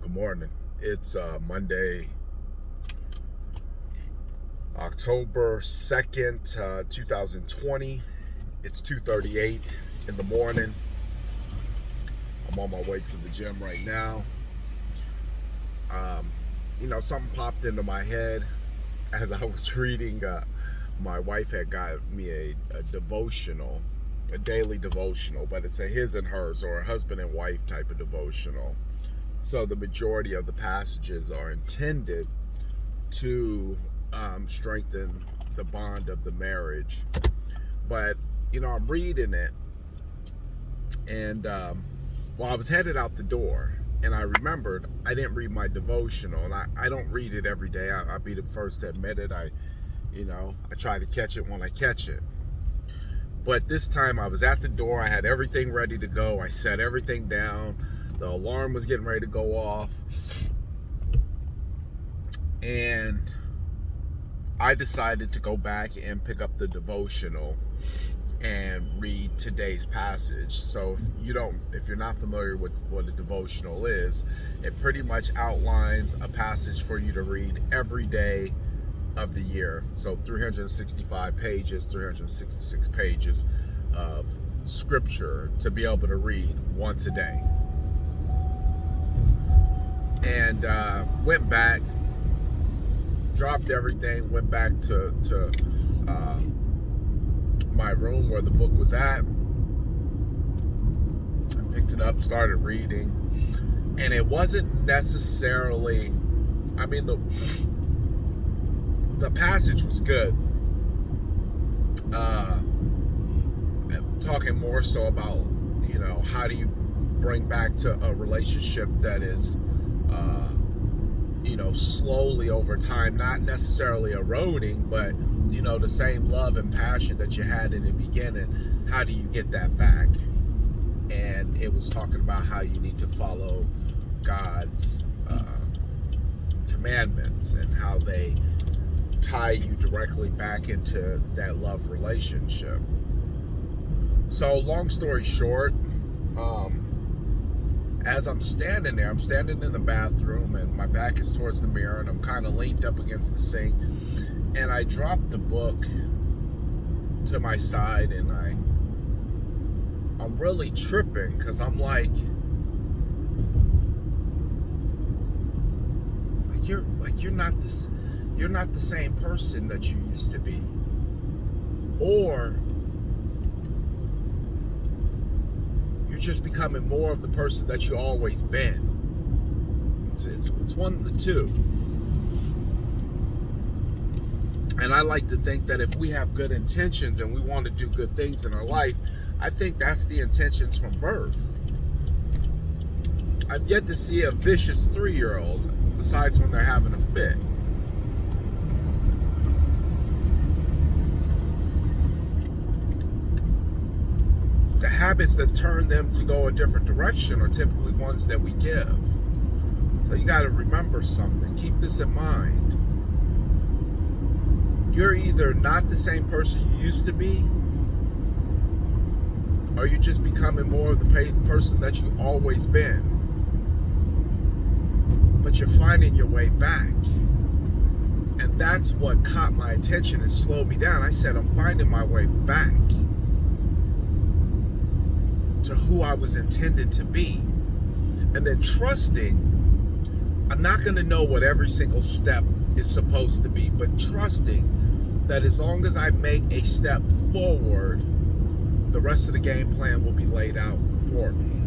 Good morning. It's Monday, October 2nd, 2020. It's 2:38 in the morning. I'm on my way to the gym right now. Something popped into my head as I was reading. My wife had got me a devotional, a daily devotional, but it's a his and hers or a husband and wife type of devotional. So the majority of the passages are intended to strengthen the bond of the marriage. But, I'm reading it, and I was headed out the door, and I remembered I didn't read my devotional, and I don't read it every day. I'll be the first to admit it. I try to catch it when I catch it. But this time I was at the door. I had everything ready to go. I set everything down. The alarm was getting ready to go off. And I decided to go back and pick up the devotional and read today's passage. So if you're not familiar with what a devotional is, it pretty much outlines a passage for you to read every day of the year. So 365 pages, 366 pages of scripture to be able to read once a day. And went back, dropped everything, went back to my room where the book was at, and picked it up, started reading. And it wasn't necessarily, the passage was good. Talking more so about, how do you bring back to a relationship that is slowly over time, not necessarily eroding, but the same love and passion that you had in the beginning. How do you get that back? And it was talking about how you need to follow God's commandments and how they tie you directly back into that love relationship. So long story short, as I'm standing there, I'm standing in the bathroom and my back is towards the mirror and I'm kind of leaned up against the sink, and I dropped the book to my side, and I'm really tripping because I'm like you're not the same person that you used to be, or you're just becoming more of the person that you always been. It's one of the two. And I like to think that if we have good intentions and we want to do good things in our life, I think that's the intentions from birth. I've yet to see a vicious 3-year-old besides when they're having a fit. The habits that turn them to go a different direction are typically ones that we give. So you got to remember something. Keep this in mind. You're either not the same person you used to be, or you're just becoming more of the person that you've always been. But you're finding your way back. And that's what caught my attention and slowed me down. I said, I'm finding my way back to who I was intended to be. And then trusting, I'm not going to know what every single step is supposed to be, but trusting that as long as I make a step forward, the rest of the game plan will be laid out for me.